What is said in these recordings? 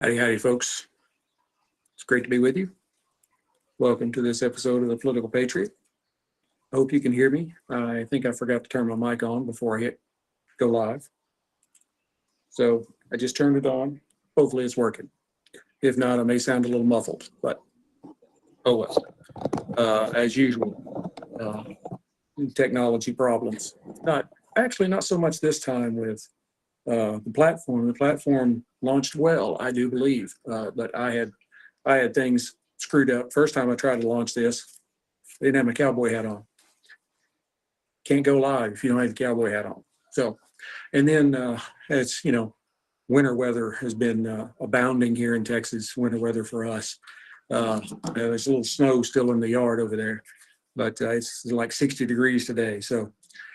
Howdy, howdy, folks. It's great to be with you. Welcome to this episode of the Political Patriot. I hope you can hear me. I think I forgot to turn my mic on before I hit go live. So I just turned it on. Hopefully it's working. If not, I may sound a little muffled, but oh well. As usual, technology problems. Not so much this time with the platform. The platform launched well, I do believe, but I had things screwed up. First time I tried to launch this, I didn't have my cowboy hat on. Can't go live if you don't have the cowboy hat on. So, and then it's, winter weather has been abounding here in Texas, winter weather for us. There's a little snow still in the yard over there, but it's like 60 degrees today. So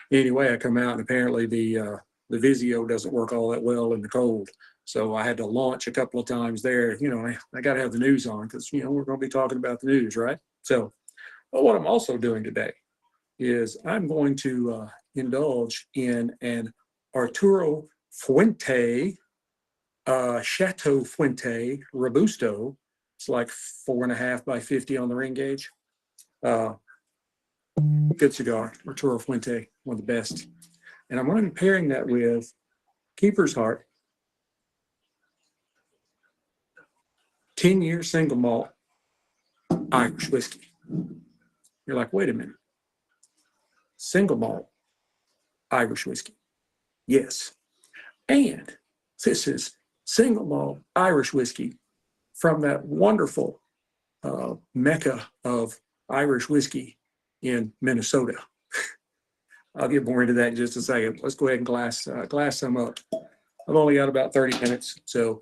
anyway, I come out and apparently the Vizio doesn't work all that well in the cold. So I had to launch a couple of times there. I got to have the news on because, we're going to be talking about the news, right? So what I'm also doing today is I'm going to indulge in an Arturo Fuente, Chateau Fuente Robusto. It's like 4.5 by 50 on the ring gauge. Good cigar, Arturo Fuente, one of the best. And I'm going to be pairing that with Keeper's Heart, 10-year single malt Irish whiskey. You're like, wait a minute. Single malt Irish whiskey. Yes. And this is single malt Irish whiskey from that wonderful mecca of Irish whiskey in Minnesota. I'll get more into that in just a second. Let's go ahead and glass some up. I've only got about 30 minutes, so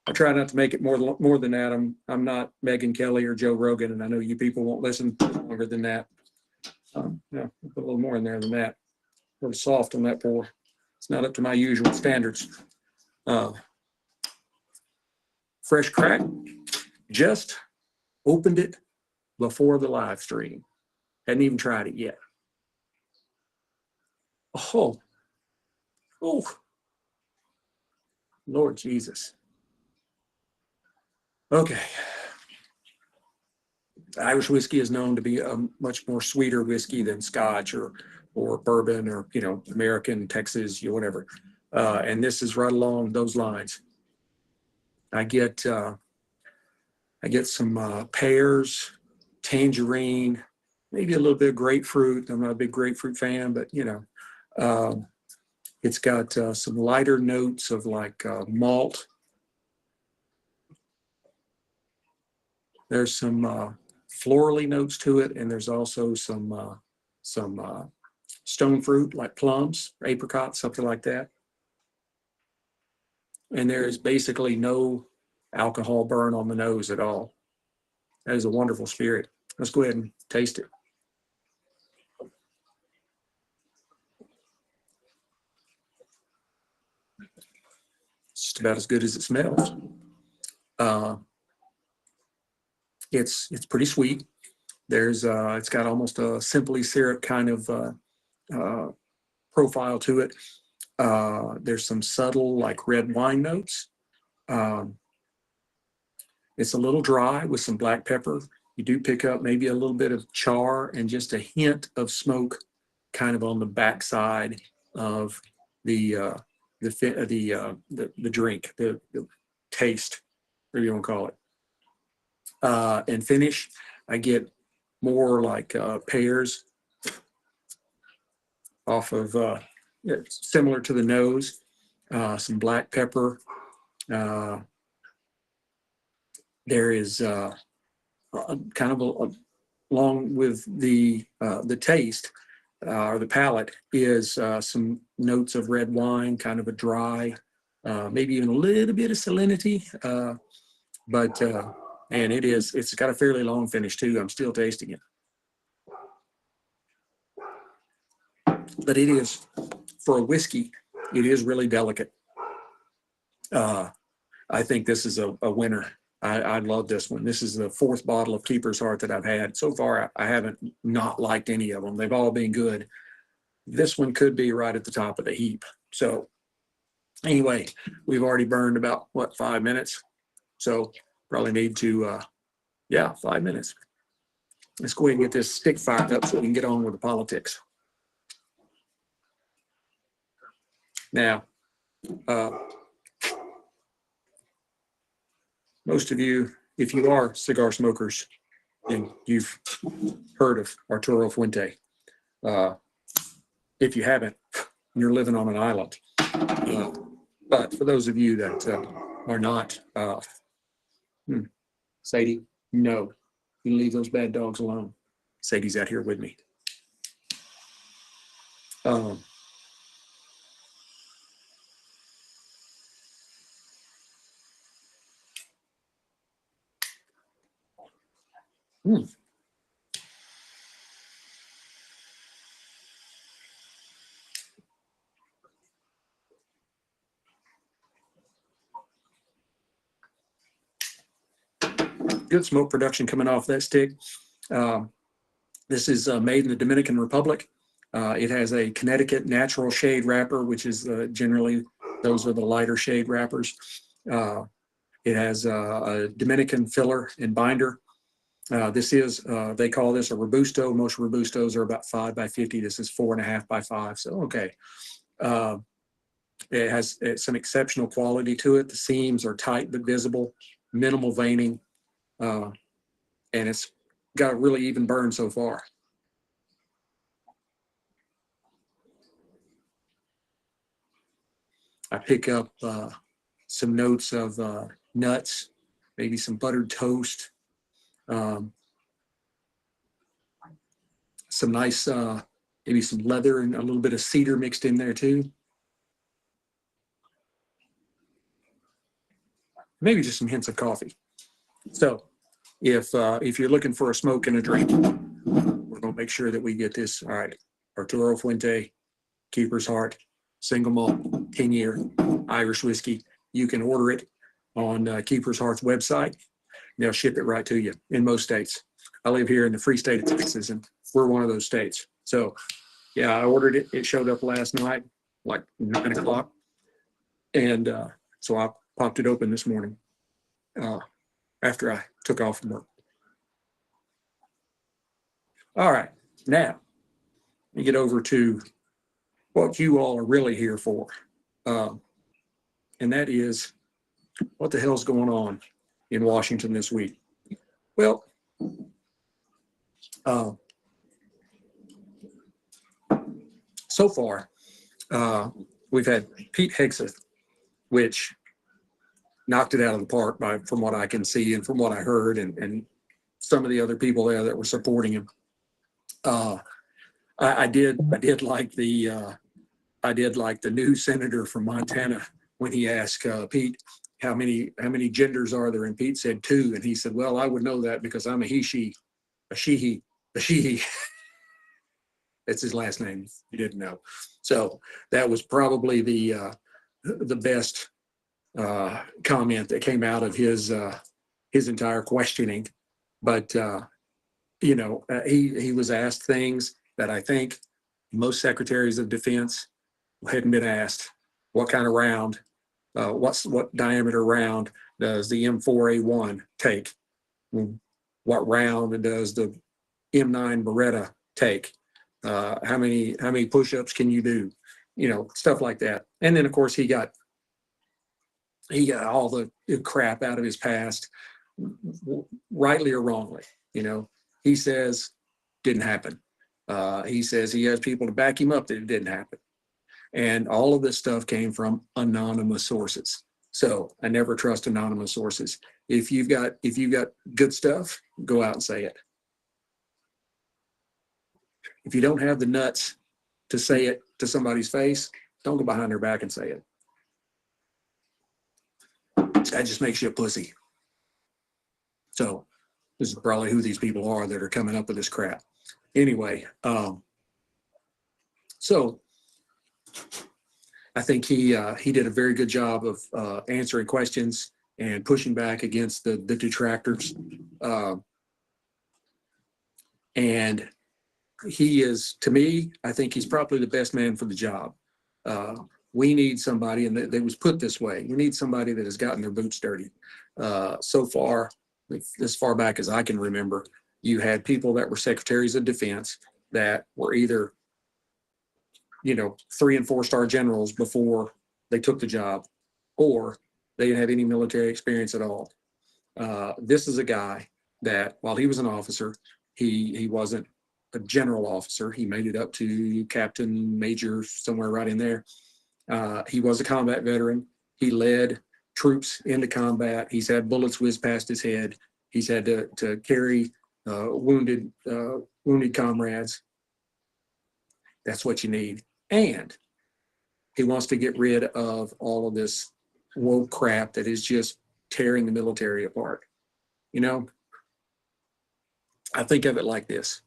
I try not to make it more than that. I'm not Megyn Kelly or Joe Rogan, and I know you people won't listen longer than that. Yeah, put a little more in there than that. A little soft on that pour. It's not up to my usual standards. Fresh crack. Just opened it before the live stream. Hadn't even tried it yet. Oh, Lord Jesus. Okay. Irish whiskey is known to be a much more sweeter whiskey than Scotch or bourbon or, American, Texas, whatever. And this is right along those lines. I get some pears, tangerine, maybe a little bit of grapefruit. I'm not a big grapefruit fan, but, it's got some lighter notes of like malt. There's some florally notes to it, and there's also some stone fruit like plums, or apricots, something like that. And there is basically no alcohol burn on the nose at all. That is a wonderful spirit. Let's go ahead and taste it. It's just about as good as it smells. It's pretty sweet. It's got almost a simply syrup kind of profile to it. There's some subtle like red wine notes. It's a little dry with some black pepper. You do pick up maybe a little bit of char and just a hint of smoke kind of on the backside of the drink, the taste, whatever you want to call it. And finish, I get more like pears off of similar to the nose, some black pepper. There is kind of along with the taste or the palate is some notes of red wine, kind of a dry, maybe even a little bit of salinity, but and it's got a fairly long finish too. I'm still tasting it, but it is, for a whiskey, it is really delicate. I think this is a winner. I love this one. This is the 4th bottle of Keeper's Heart that I've had. So far, I haven't not liked any of them. They've all been good. This one could be right at the top of the heap. So anyway, we've already burned about, 5 minutes? So probably need to, 5 minutes. Let's go ahead and get this stick fired up so we can get on with the politics. Now, most of you, if you are cigar smokers, and you've heard of Arturo Fuente. If you haven't, you're living on an island. But for those of you that are not, Sadie, no, you leave those bad dogs alone. Sadie's out here with me. Good smoke production coming off that stick. This is made in the Dominican Republic. It has a Connecticut natural shade wrapper, which is generally, those are the lighter shade wrappers. It has a Dominican filler and binder. This is, they call this a Robusto. Most Robustos are about 5 by 50. This is 4.5 by 5. So, okay. It has some exceptional quality to it. The seams are tight but visible, minimal veining, and it's got a really even burn so far. I pick up some notes of nuts, maybe some buttered toast, some nice, maybe some leather and a little bit of cedar mixed in there too. Maybe just some hints of coffee. So if you're looking for a smoke and a drink, we're going to make sure that we get this. All right, Arturo Fuente, Keeper's Heart, single malt, 10-year Irish whiskey. You can order it on Keeper's Heart's website. They'll ship it right to you in most states. I live here in the free state of Texas, and we're one of those states. So, yeah, I ordered it. It showed up last night, like 9 o'clock. And so I popped it open this morning after I took off from work. All right, now, let me get over to what you all are really here for. And that is, what the hell's going on in Washington this week? Well, so far, we've had Pete Hegseth, which knocked it out of the park from what I can see and from what I heard, and some of the other people there that were supporting him. I did like the new senator from Montana when he asked Pete how many genders are there, and Pete said 2, and he said, well, I would know that because I'm a he, she, a she, he. That's his last name. You didn't know. So that was probably the best comment that came out of his entire questioning. But he was asked things that I think most secretaries of defense hadn't been asked. What kind of round? What diameter round does the M4A1 take? What round does the M9 Beretta take? How many push-ups can you do? Stuff like that. And then of course he got all the crap out of his past, rightly or wrongly. He says didn't happen. He says he has people to back him up that it didn't happen. And all of this stuff came from anonymous sources. So I never trust anonymous sources. If you've got good stuff, go out and say it. If you don't have the nuts to say it to somebody's face, don't go behind their back and say it. That just makes you a pussy. So this is probably who these people are that are coming up with this crap. Anyway, so I think he did a very good job of answering questions and pushing back against the detractors. And he is, to me, I think he's probably the best man for the job. We need somebody, and it was put this way, we need somebody that has gotten their boots dirty. So far, as far back as I can remember, you had people that were secretaries of defense that were either, 3 and 4 star generals before they took the job, or they didn't have any military experience at all. This is a guy that, while he was an officer, he wasn't a general officer. He made it up to captain, major, somewhere right in there. He was a combat veteran. He led troops into combat. He's had bullets whiz past his head. He's had to carry wounded comrades. That's what you need. And he wants to get rid of all of this woke crap that is just tearing the military apart. I think of it like this.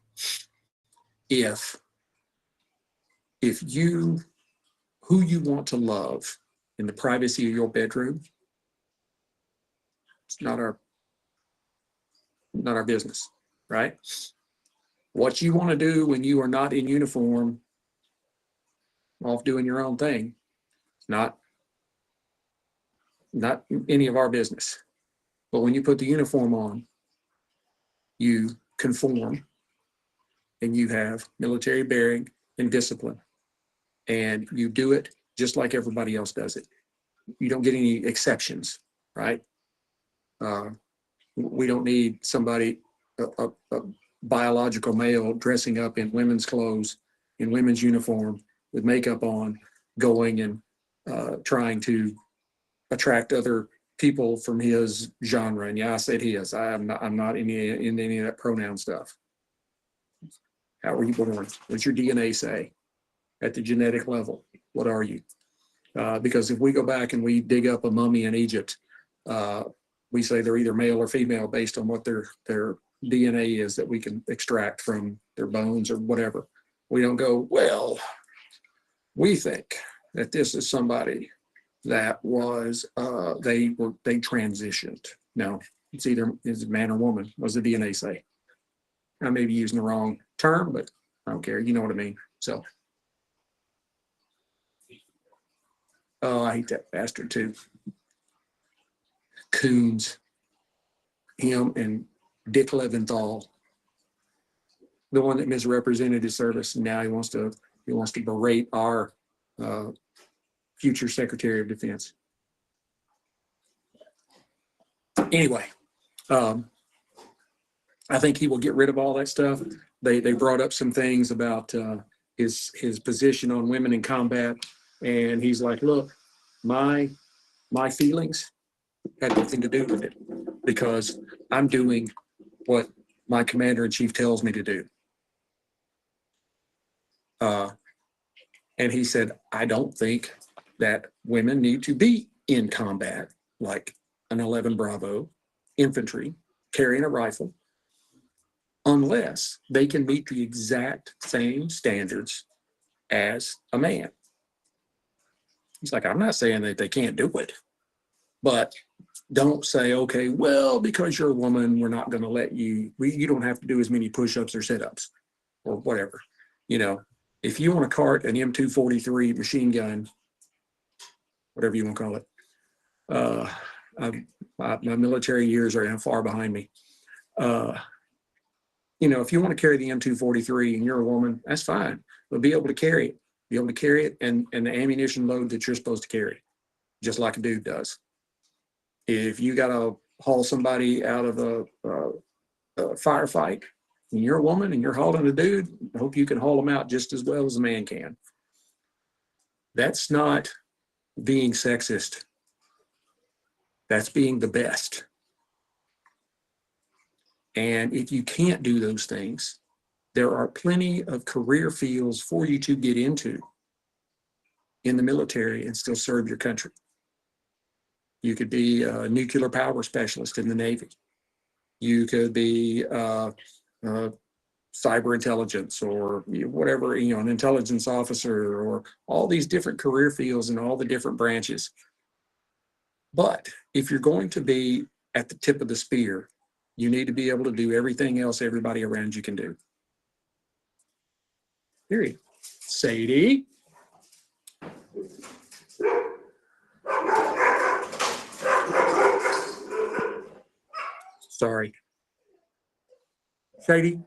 If you, who you want to love in the privacy of your bedroom, it's not our business, right? What you want to do when you are not in uniform, off doing your own thing, not any of our business. But when you put the uniform on, you conform, and you have military bearing and discipline, and you do it just like everybody else does it. You don't get any exceptions, right? We don't need somebody, a biological male, dressing up in women's clothes, in women's uniform, with makeup on, going and trying to attract other people from his genre. And yeah, I said his. I'm not in any of that pronoun stuff. How were you born? What's your DNA say? At the genetic level, what are you? Because if we go back and we dig up a mummy in Egypt, we say they're either male or female based on what their DNA is that we can extract from their bones or whatever. We don't go, well, we think that this is somebody that was they transitioned. No, it's either is a man or woman. What does the DNA say? I may be using the wrong term, but I don't care. You know what I mean. So, oh, I hate that bastard too. Coons, him and Dick Leventhal, the one that misrepresented his service, and now he wants to berate our future Secretary of Defense. Anyway, I think he will get rid of all that stuff. They brought up some things about his position on women in combat, and he's like, look, my feelings had nothing to do with it, because I'm doing what my commander-in-chief tells me to do. And he said, I don't think that women need to be in combat like an 11 Bravo infantry carrying a rifle, unless they can meet the exact same standards as a man. He's like, I'm not saying that they can't do it, but don't say, okay, well, because you're a woman, we're not going to let you, you don't have to do as many push-ups or sit-ups or whatever. If you want to cart an M243 machine gun, whatever you want to call it, my military years are now far behind me. If you want to carry the M243 and you're a woman, that's fine, but be able to carry it, and the ammunition load that you're supposed to carry, just like a dude does. If you got to haul somebody out of a firefight, and you're a woman and you're hauling a dude, I hope you can haul them out just as well as a man can. That's not being sexist. That's being the best. And if you can't do those things, there are plenty of career fields for you to get into in the military and still serve your country. You could be a nuclear power specialist in the Navy. You could be cyber intelligence, or whatever, an intelligence officer, or all these different career fields and all the different branches. But if you're going to be at the tip of the spear, you need to be able to do everything else everybody around you can do. Period. Sadie. Sorry. Sadie?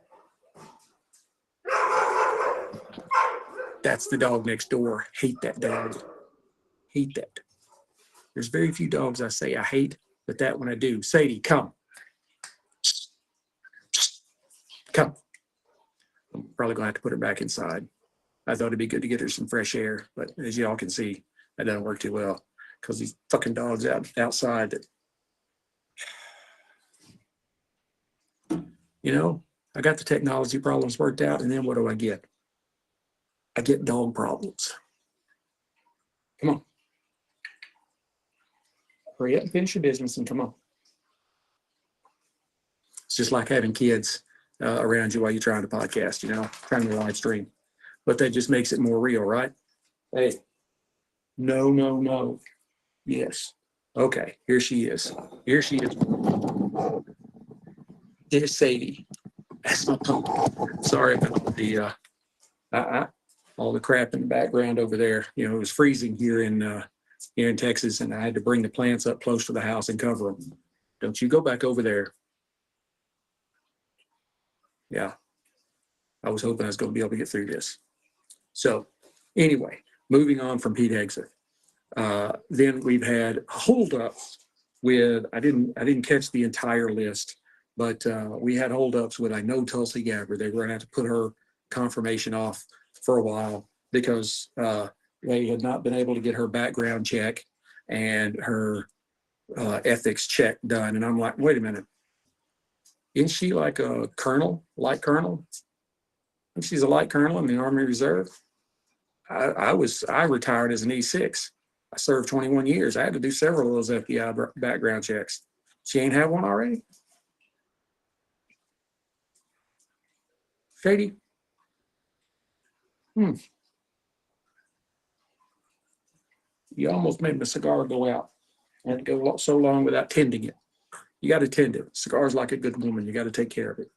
That's the dog next door. Hate that dog. Hate that. There's very few dogs I say I hate, but that one I do. Sadie, come. Come. I'm probably going to have to put her back inside. I thought it'd be good to get her some fresh air, but as y'all can see, that doesn't work too well because these fucking dogs outside that, you know, I got the technology problems worked out, and then what do I get? I get dog problems. Come on. Hurry up and finish your business and come on. It's just like having kids around you while you're trying to podcast, you know, trying to live stream. But that just makes it more real, right? Hey, no, no, no. Yes. Okay, here she is. Here she is. There's Sadie. That's my pump. Sorry about the all the crap in the background over there. You know, it was freezing here in Texas, and I had to bring the plants up close to the house and cover them. Don't you go back over there. Yeah, I was hoping I was going to be able to get through this. So anyway, moving on from Pete Hegseth. Then we've had holdups with, I didn't catch the entire list, but we had holdups with, I know, Tulsi Gabbard. They were going to have to put her confirmation off for a while because they had not been able to get her background check and her ethics check done. And I'm like, wait a minute. Isn't she like a colonel, light colonel? I think she's a light colonel in the Army Reserve. I retired as an E6. I served 21 years. I had to do several of those FBI background checks. She ain't had one already? Shady? You almost made my cigar go out. I had to go so long without tending it. You got to tend it. Cigar's like a good woman. You got to take care of it.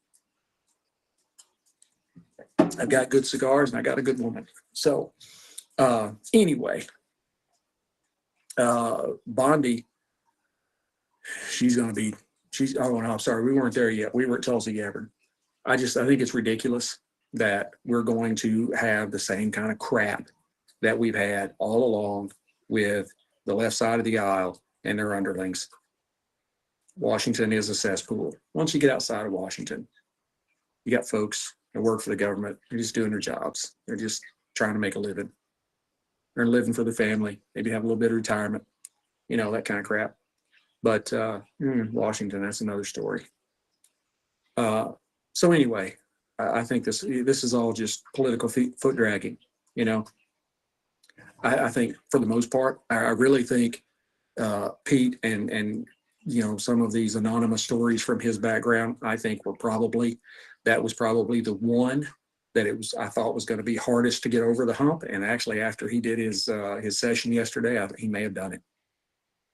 I've got good cigars and I got a good woman. So anyway, Bondi, oh no, I'm sorry, we weren't there yet. We were at Tulsi Gabbard. I think it's ridiculous that we're going to have the same kind of crap that we've had all along with the left side of the aisle and their underlings. Washington is a cesspool. Once you get outside of Washington, you got folks that work for the government. They're just doing their jobs. They're just trying to make a living. They're living for the family, maybe have a little bit of retirement, you know, that kind of crap. But Washington, that's another story. So anyway, I think this is all just political foot dragging, you know. I think for the most part, I really think Pete and you know, some of these anonymous stories from his background, I think that was probably the one that I thought was going to be hardest to get over the hump. And actually, after he did his session yesterday, he may have done it.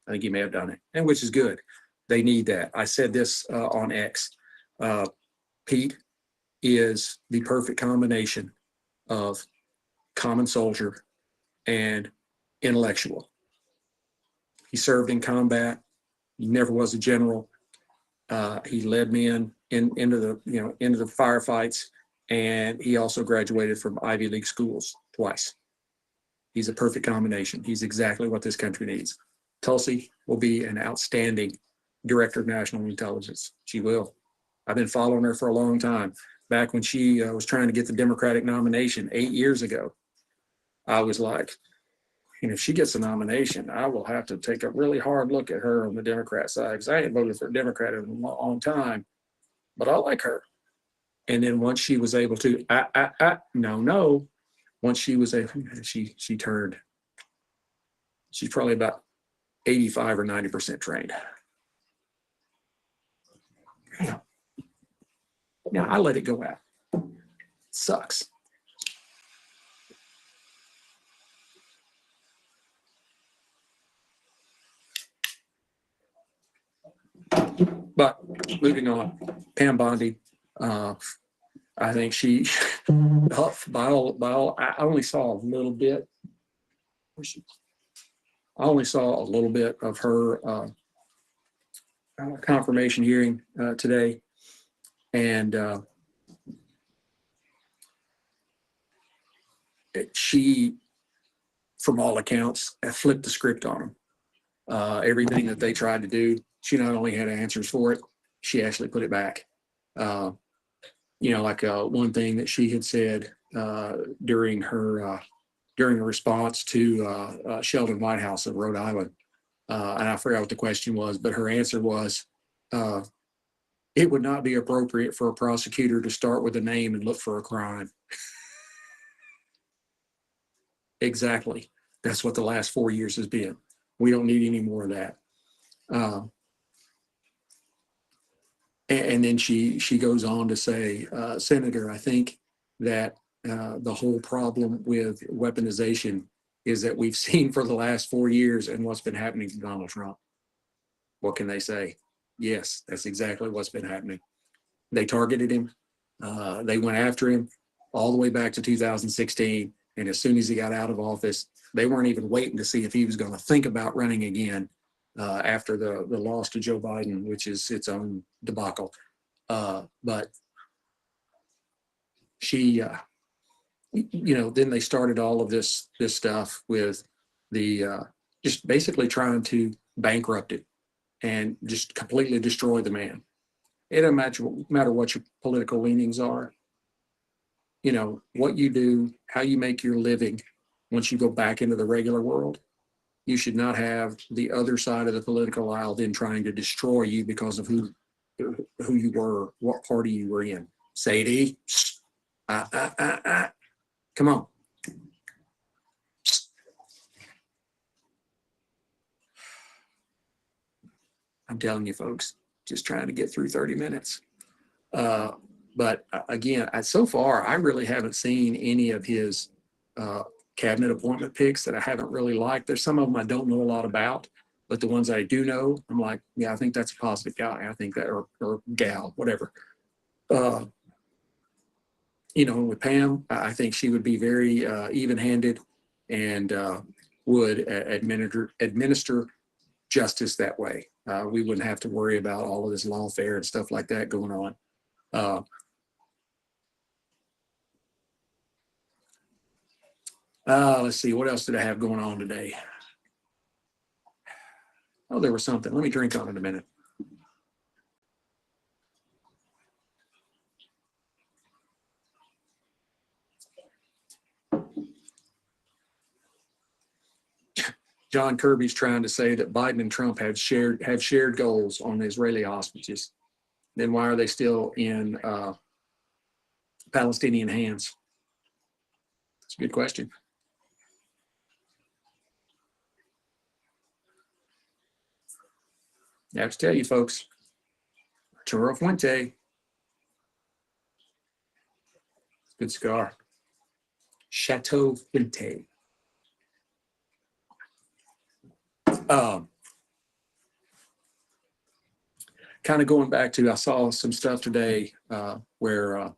I think he may have done it, and which is good. They need that. I said this on X. Pete is the perfect combination of common soldier and intellectual. He served in combat. He never was a general. He led men into the firefights, and he also graduated from Ivy League schools twice. He's a perfect combination. He's exactly what this country needs. Tulsi will be an outstanding director of national intelligence. She will. I've been following her for a long time. Back when she was trying to get the Democratic nomination 8 years ago, I was like, and if she gets a nomination, I will have to take a really hard look at her on the Democrat side, because I ain't voted for a Democrat in a long time, but I like her. And then once she was able to, once she was able, she turned, she's probably about 85 or 90% trained. Now I let it go out. It sucks. But moving on, Pam Bondi, I think she, I only saw a little bit. I only saw a little bit of her confirmation hearing today, and she, from all accounts, flipped the script on them. Everything that they tried to do, she not only had answers for it, she actually put it back. Like one thing that she had said during a response to Sheldon Whitehouse of Rhode Island, and I forgot what the question was, but her answer was, it would not be appropriate for a prosecutor to start with a name and look for a crime. Exactly. That's what the last 4 years has been. We don't need any more of that. And then she goes on to say, Senator, I think that the whole problem with weaponization is that we've seen for the last 4 years and what's been happening to Donald Trump. What can they say? Yes, that's exactly what's been happening. They targeted him. They went after him all the way back to 2016. And as soon as he got out of office, they weren't even waiting to see if he was going to think about running again after the loss to Joe Biden, which is its own debacle. But she, then they started all of this stuff with the just basically trying to bankrupt it and just completely destroy the man. It doesn't matter what your political leanings are. What you do, how you make your living once you go back into the regular world. You should not have the other side of the political aisle then trying to destroy you because of who you were, what party you were in. Sadie, come on. I'm telling you, folks, just trying to get through 30 minutes. But again, so far, I really haven't seen any of his cabinet appointment picks that I haven't really liked. There's some of them I don't know a lot about, but the ones I do know, I'm like, yeah, I think that's a positive guy. I think that, or gal, whatever. With Pam, I think she would be very even-handed and would administer justice that way. We wouldn't have to worry about all of this lawfare and stuff like that going on. Let's see, what else did I have going on today? Oh, there was something. Let me drink on it a minute. John Kirby's trying to say that Biden and Trump have shared goals on the Israeli hostages. Then why are they still in Palestinian hands? It's a good question. I have to tell you, folks, Arturo Fuente, good cigar. Chateau Fuente. Kind of going back to, I saw some stuff today where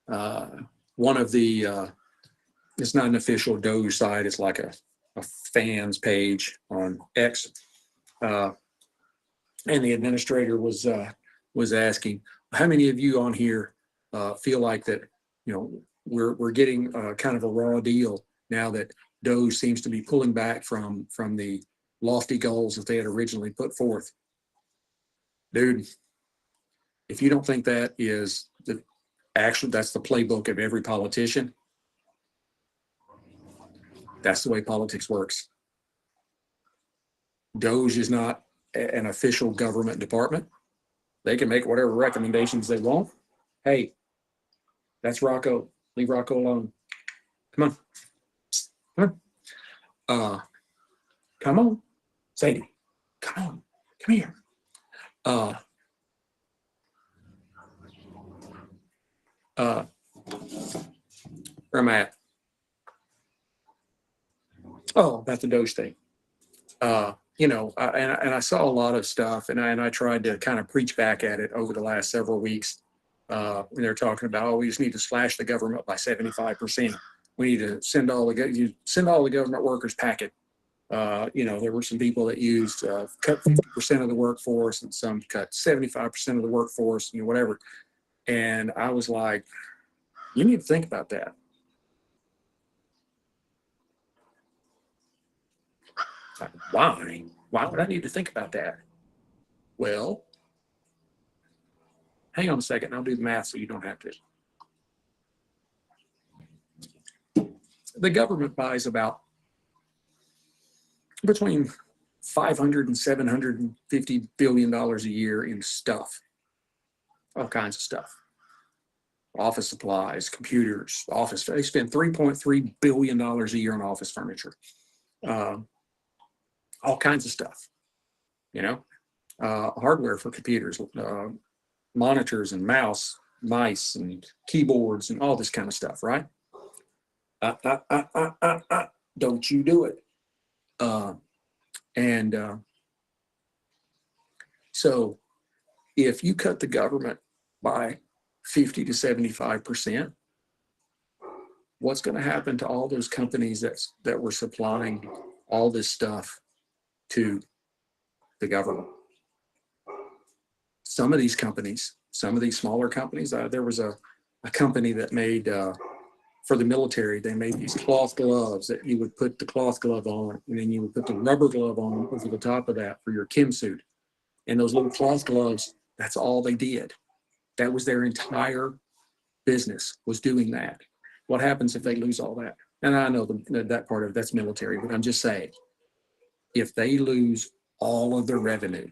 one of the, it's not an official Doge site, it's like a fans page on X. And the administrator was asking, how many of you on here feel like that, we're getting kind of a raw deal now that Doge seems to be pulling back from the lofty goals that they had originally put forth. Dude, if you don't think that is that's the playbook of every politician, that's the way politics works. Doge is not an official government department. They can make whatever recommendations they want. Hey, that's Rocco. Leave Rocco alone. Come on. Come on. Come on. Sadie, come on. Come here. Where am I at? Oh, about the Doge thing. And I saw a lot of stuff, and I tried to kind of preach back at it over the last several weeks. When they're talking about, we just need to slash the government by 75%. We need to send all the government workers packing. There were some people that used cut 50% of the workforce, and some cut 75% of the workforce, whatever. And I was like, you need to think about that. Like, why? Why would I need to think about that? Well, hang on a second. I'll do the math so you don't have to. The government buys about between $500 and $750 billion a year in stuff, all kinds of stuff. Office supplies, computers, office. They spend $3.3 billion a year on office furniture. All kinds of stuff, hardware for computers, monitors and mice and keyboards and all this kind of stuff, right? Don't you do it. So if you cut the government by 50 to 75%, what's going to happen to all those companies that were supplying all this stuff to the government? Some of these companies, some of these smaller companies, there was a company that made, for the military, they made these cloth gloves that you would put the cloth glove on, and then you would put the rubber glove on over the top of that for your chem suit. And those little cloth gloves, that's all they did. That was their entire business, was doing that. What happens if they lose all that? And I know that part of that's military, but I'm just saying, if they lose all of their revenue,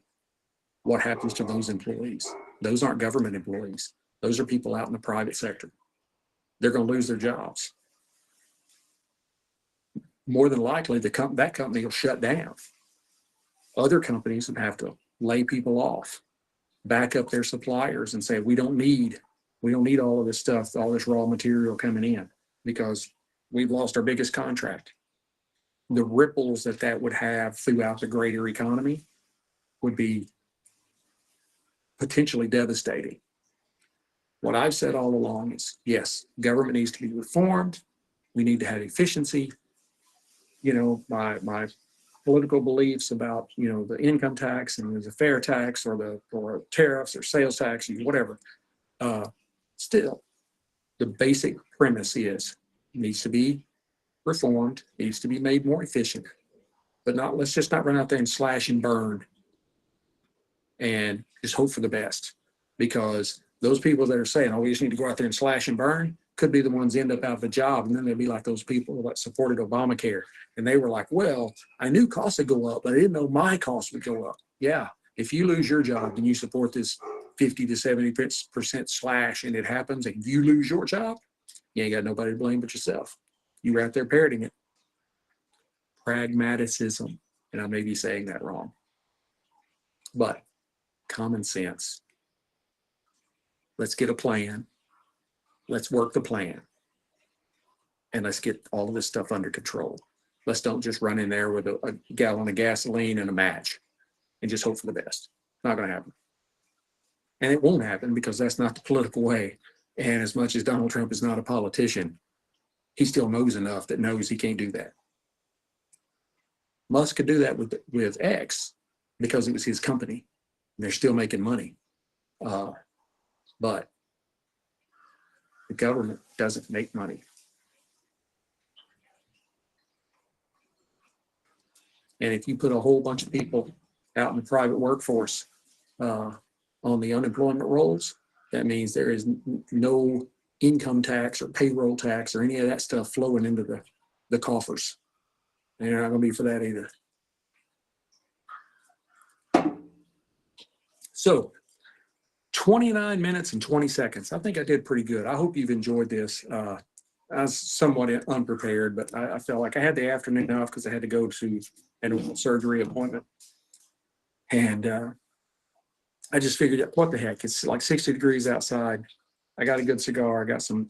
what happens to those employees? Those aren't government employees. Those are people out in the private sector. They're going to lose their jobs. More than likely, that company will shut down. Other companies would have to lay people off, back up their suppliers and say, we don't need all of this stuff, all this raw material coming in, because we've lost our biggest contract. The ripples that would have throughout the greater economy would be potentially devastating. What I've said all along is, yes, government needs to be reformed. We need to have efficiency. My political beliefs about, the income tax and the fair tax or tariffs or sales tax, whatever. Still, the basic premise is it needs to be reformed, needs to be made more efficient, but let's just not run out there and slash and burn and just hope for the best, because those people that are saying, we just need to go out there and slash and burn could be the ones that end up out of a job. And then they'll be like those people that supported Obamacare. And they were like, well, I knew costs would go up, but I didn't know my costs would go up. Yeah, if you lose your job and you support this 50 to 70% slash and it happens and you lose your job, you ain't got nobody to blame but yourself. You were out there parroting it. Pragmatism, and I may be saying that wrong, but common sense. Let's get a plan. Let's work the plan. And let's get all of this stuff under control. Let's don't just run in there with a gallon of gasoline and a match and just hope for the best. Not going to happen. And it won't happen, because that's not the political way. And as much as Donald Trump is not a politician, he still knows enough that knows he can't do that. Musk could do that with X because it was his company. And they're still making money. But the government doesn't make money. And if you put a whole bunch of people out in the private workforce on the unemployment rolls, that means there is no income tax or payroll tax or any of that stuff flowing into the coffers. And they're not going to be for that either. So 29 minutes and 20 seconds. I think I did pretty good. I hope you've enjoyed this. I was somewhat unprepared, but I felt like I had the afternoon off because I had to go to an surgery appointment. And I just figured, what the heck? It's like 60 degrees outside. I got a good cigar. I got some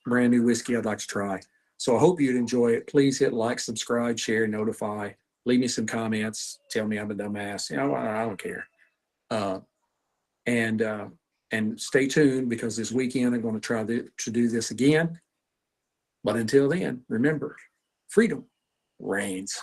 brand new whiskey I'd like to try. So I hope you'd enjoy it. Please hit like, subscribe, share, notify. Leave me some comments. Tell me I'm a dumbass. I don't care. And stay tuned, because this weekend I'm going to try to do this again. But until then, remember, freedom reigns.